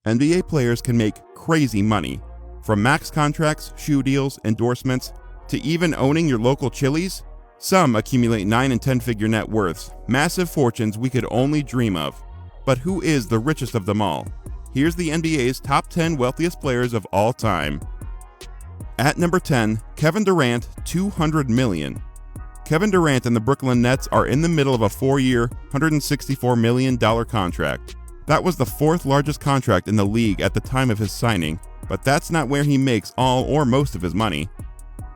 NBA players can make crazy money, from max contracts, shoe deals, endorsements, to even owning your local Chili's. Some accumulate 9 and 10-figure net worths, massive fortunes we could only dream of. But who is the richest of them all? Here's the NBA's top 10 wealthiest players of all time. At number 10, Kevin Durant, $200 million. Kevin Durant and the Brooklyn Nets are in the middle of a 4-year, $164 million contract. That was the 4th largest contract in the league at the time of his signing, but that's not where he makes all or most of his money.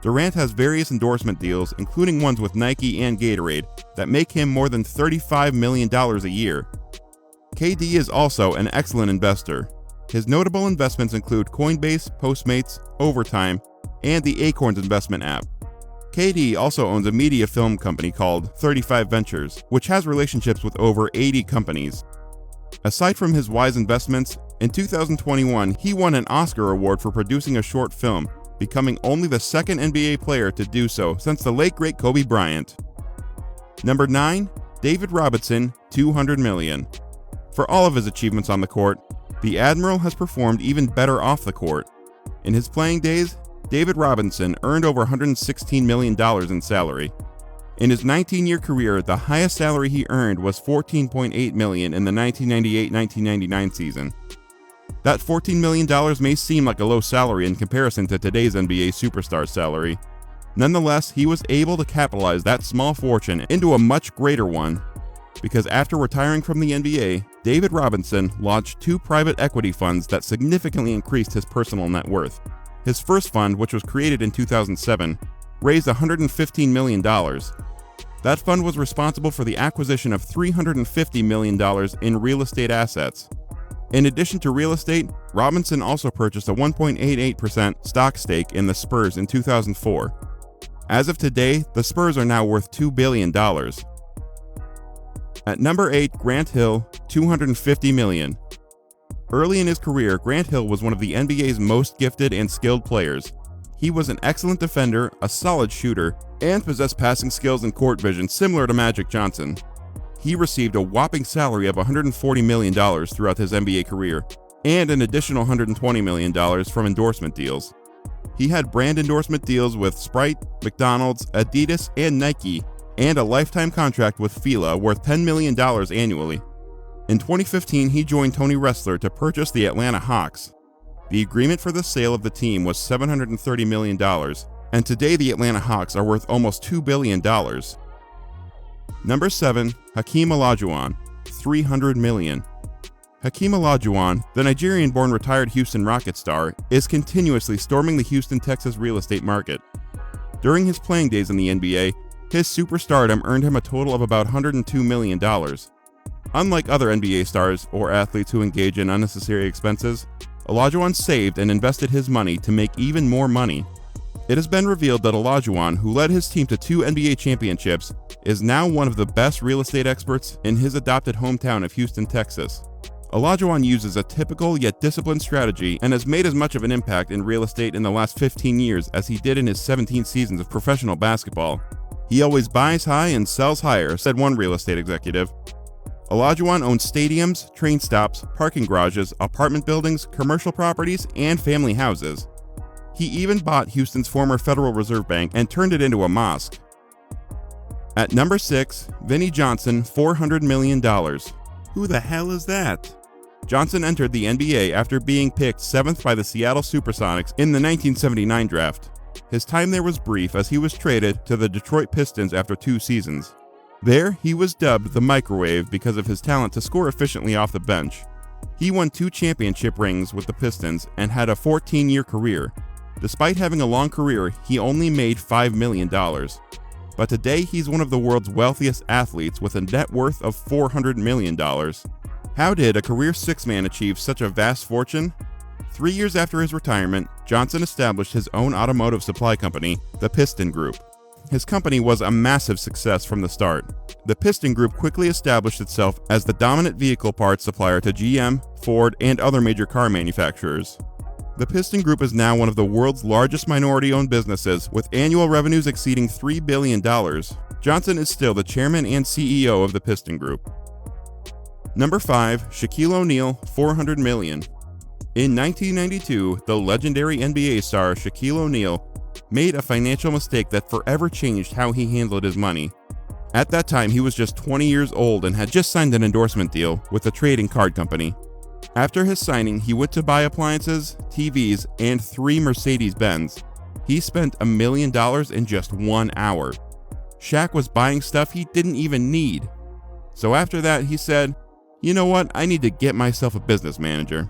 Durant has various endorsement deals, including ones with Nike and Gatorade, that make him more than $35 million a year. KD is also an excellent investor. His notable investments include Coinbase, Postmates, Overtime, and the Acorns investment app. KD also owns a media film company called 35 Ventures, which has relationships with over 80 companies. Aside from his wise investments, in 2021 he won an Oscar award for producing a short film, becoming only the 2nd NBA player to do so since the late great Kobe Bryant. Number 9, David Robinson, $200 million. For all of his achievements on the court, the Admiral has performed even better off the court. In his playing days, David Robinson earned over $116 million in salary. In his 19-year career, the highest salary he earned was $14.8 million in the 1998-1999 season. That $14 million may seem like a low salary in comparison to today's NBA superstar salary. Nonetheless, he was able to capitalize that small fortune into a much greater one, because after retiring from the NBA, David Robinson launched 2 private equity funds that significantly increased his personal net worth. His first fund, which was created in 2007, raised $115 million. That fund was responsible for the acquisition of $350 million in real estate assets. In addition to real estate, Robinson also purchased a 1.88% stock stake in the Spurs in 2004. As of today, the Spurs are now worth $2 billion. At number 8, Grant Hill, $250 million. Early in his career, Grant Hill was one of the NBA's most gifted and skilled players. He was an excellent defender, a solid shooter, and possessed passing skills and court vision similar to Magic Johnson. He received a whopping salary of $140 million throughout his NBA career, and an additional $120 million from endorsement deals. He had brand endorsement deals with Sprite, McDonald's, Adidas, and Nike, and a lifetime contract with Fila worth $10 million annually. In 2015, he joined Tony Ressler to purchase the Atlanta Hawks. The agreement for the sale of the team was $730 million, and today the Atlanta Hawks are worth almost $2 billion. Number 7, Hakeem Olajuwon, $300 million. Hakeem Olajuwon, the Nigerian-born retired Houston Rockets star, is continuously storming the Houston, Texas real estate market. During his playing days in the NBA, his superstardom earned him a total of about $102 million. Unlike other NBA stars or athletes who engage in unnecessary expenses, Olajuwon saved and invested his money to make even more money. It has been revealed that Olajuwon, who led his team to 2 NBA championships, is now one of the best real estate experts in his adopted hometown of Houston, Texas. Olajuwon uses a typical yet disciplined strategy and has made as much of an impact in real estate in the last 15 years as he did in his 17 seasons of professional basketball. He always buys high and sells higher, said one real estate executive. Olajuwon owns stadiums, train stops, parking garages, apartment buildings, commercial properties, and family houses. He even bought Houston's former Federal Reserve Bank and turned it into a mosque. At number 6, Vinnie Johnson, $400 million. Who the hell is that? Johnson entered the NBA after being picked 7th by the Seattle Supersonics in the 1979 draft. His time there was brief as he was traded to the Detroit Pistons after 2 seasons. There, he was dubbed the Microwave because of his talent to score efficiently off the bench. He won 2 championship rings with the Pistons and had a 14-year career. Despite having a long career, he only made $5 million. But today, he's one of the world's wealthiest athletes with a net worth of $400 million. How did a career 6-man achieve such a vast fortune? 3 years after his retirement, Johnson established his own automotive supply company, the Piston Group. His company was a massive success from the start. The Piston Group quickly established itself as the dominant vehicle parts supplier to GM, Ford, and other major car manufacturers. The Piston Group is now one of the world's largest minority-owned businesses, with annual revenues exceeding $3 billion. Johnson is still the chairman and CEO of the Piston Group. Number 5, Shaquille O'Neal, $400 million. In 1992, the legendary NBA star Shaquille O'Neal made a financial mistake that forever changed how he handled his money. At that time, he was just 20 years old and had just signed an endorsement deal with a trading card company. After his signing, he went to buy appliances, TVs, and 3 Mercedes-Benz. He spent $1 million in just 1 hour. Shaq was buying stuff he didn't even need. So after that, he said, "You know what? I need to get myself a business manager."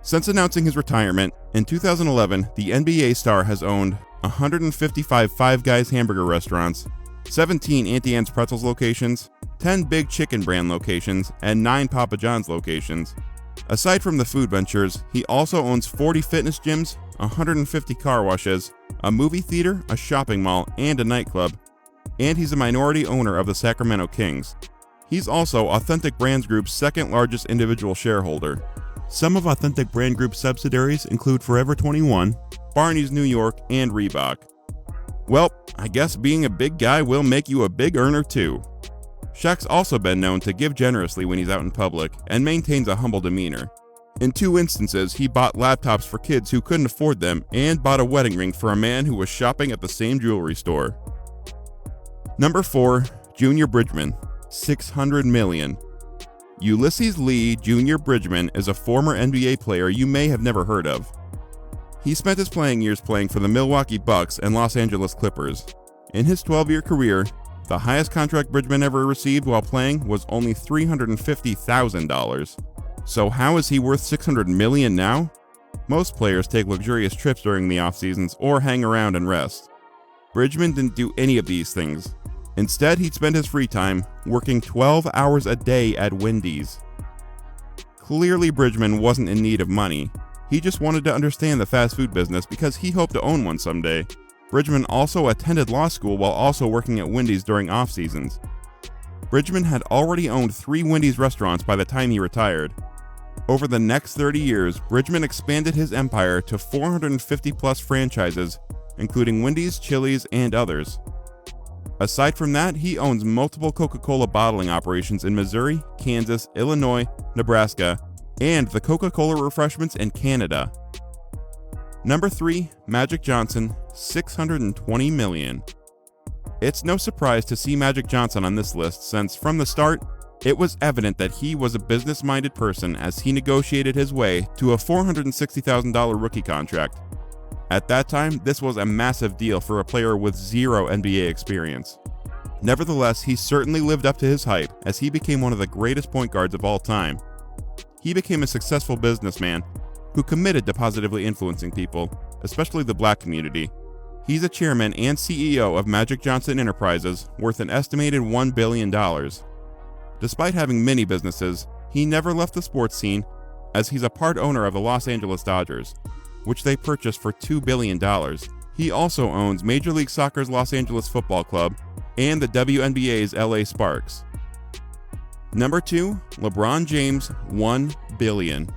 Since announcing his retirement, in 2011, the NBA star has owned 155 Five Guys hamburger restaurants, 17 Auntie Anne's Pretzels locations, 10 Big Chicken brand locations, and 9 Papa John's locations. Aside from the food ventures, he also owns 40 fitness gyms, 150 car washes, a movie theater, a shopping mall, and a nightclub. And he's a minority owner of the Sacramento Kings. He's also Authentic Brands Group's second largest individual shareholder. Some of Authentic Brand Group's subsidiaries include Forever 21, Barney's New York, and Reebok. Well, I guess being a big guy will make you a big earner too. Shaq's also been known to give generously when he's out in public and maintains a humble demeanor. In 2 instances, he bought laptops for kids who couldn't afford them and bought a wedding ring for a man who was shopping at the same jewelry store. Number 4, Junior Bridgman, $600 million. Ulysses Lee Jr. Bridgman is a former NBA player you may have never heard of. He spent his playing years playing for the Milwaukee Bucks and Los Angeles Clippers. In his 12-year career, the highest contract Bridgman ever received while playing was only $350,000. So how is he worth $600 million now? Most players take luxurious trips during the off-seasons or hang around and rest. Bridgman didn't do any of these things. Instead, he'd spend his free time working 12 hours a day at Wendy's. Clearly, Bridgman wasn't in need of money. He just wanted to understand the fast food business because he hoped to own one someday. Bridgman also attended law school while also working at Wendy's during off-seasons. Bridgman had already owned 3 Wendy's restaurants by the time he retired. Over the next 30 years, Bridgman expanded his empire to 450-plus franchises, including Wendy's, Chili's, and others. Aside from that, he owns multiple Coca-Cola bottling operations in Missouri, Kansas, Illinois, Nebraska, and the Coca-Cola refreshments in Canada. Number 3, Magic Johnson, $620 million. It's no surprise to see Magic Johnson on this list since, from the start, it was evident that he was a business-minded person as he negotiated his way to a $460,000 rookie contract. At that time, this was a massive deal for a player with 0 NBA experience. Nevertheless, he certainly lived up to his hype as he became one of the greatest point guards of all time. He became a successful businessman who committed to positively influencing people, especially the black community. He's a chairman and CEO of Magic Johnson Enterprises, worth an estimated $1 billion. Despite having many businesses, he never left the sports scene as he's a part owner of the Los Angeles Dodgers, which they purchased for $2 billion. He also owns Major League Soccer's Los Angeles Football Club and the WNBA's LA Sparks. Number 2, LeBron James, $1 billion.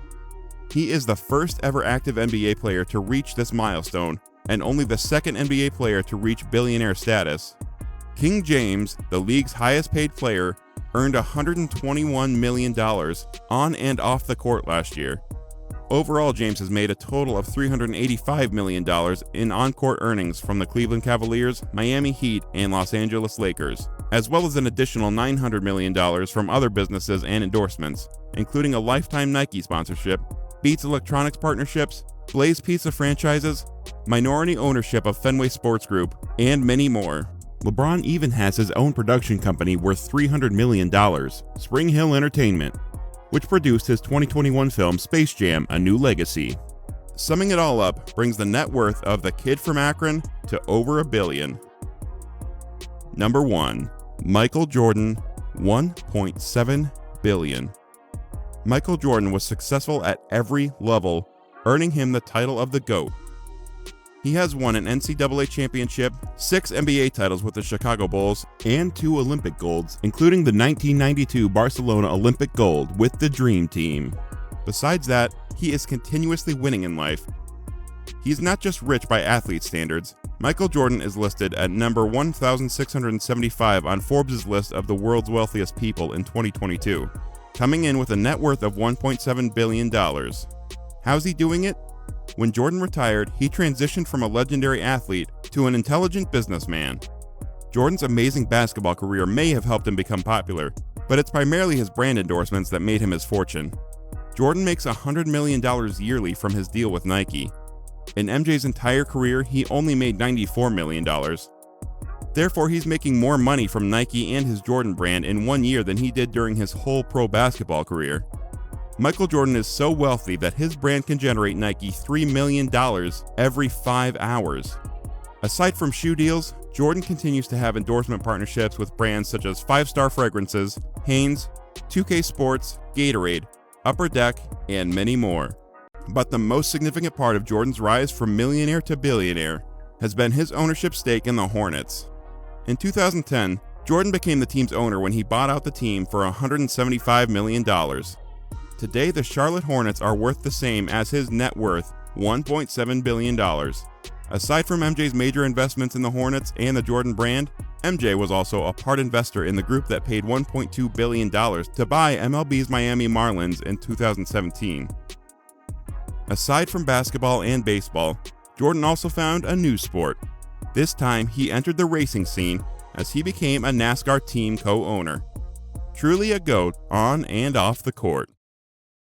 He is the first ever active NBA player to reach this milestone and only the second NBA player to reach billionaire status. King James, the league's highest paid player, earned $121 million on and off the court last year. Overall, James has made a total of $385 million in on-court earnings from the Cleveland Cavaliers, Miami Heat, and Los Angeles Lakers, as well as an additional $900 million from other businesses and endorsements, including a lifetime Nike sponsorship, Beats Electronics partnerships, Blaze Pizza franchises, minority ownership of Fenway Sports Group, and many more. LeBron even has his own production company worth $300 million, Spring Hill Entertainment, which produced his 2021 film Space Jam: A New Legacy. Summing it all up brings the net worth of the kid from Akron to over $1 billion. Number 1, Michael Jordan, $1.7 billion. Michael Jordan was successful at every level, earning him the title of the GOAT. He has won an NCAA championship, 6 NBA titles with the Chicago Bulls, and 2 Olympic golds, including the 1992 Barcelona Olympic gold with the Dream Team. Besides that, he is continuously winning in life. He's not just rich by athlete standards. Michael Jordan is listed at number 1,675 on Forbes' list of the world's wealthiest people in 2022, coming in with a net worth of $1.7 billion. How's he doing it? When Jordan retired, he transitioned from a legendary athlete to an intelligent businessman. Jordan's amazing basketball career may have helped him become popular, but it's primarily his brand endorsements that made him his fortune. Jordan makes $100 million yearly from his deal with Nike. In MJ's entire career, he only made $94 million. Therefore, he's making more money from Nike and his Jordan brand in 1 year than he did during his whole pro basketball career. Michael Jordan is so wealthy that his brand can generate Nike $3 million every 5 hours. Aside from shoe deals, Jordan continues to have endorsement partnerships with brands such as 5-Star Fragrances, Hanes, 2K Sports, Gatorade, Upper Deck, and many more. But the most significant part of Jordan's rise from millionaire to billionaire has been his ownership stake in the Hornets. In 2010, Jordan became the team's owner when he bought out the team for $175 million. Today, the Charlotte Hornets are worth the same as his net worth, $1.7 billion. Aside from MJ's major investments in the Hornets and the Jordan brand, MJ was also a part investor in the group that paid $1.2 billion to buy MLB's Miami Marlins in 2017. Aside from basketball and baseball, Jordan also found a new sport. This time, he entered the racing scene as he became a NASCAR team co-owner. Truly a GOAT on and off the court.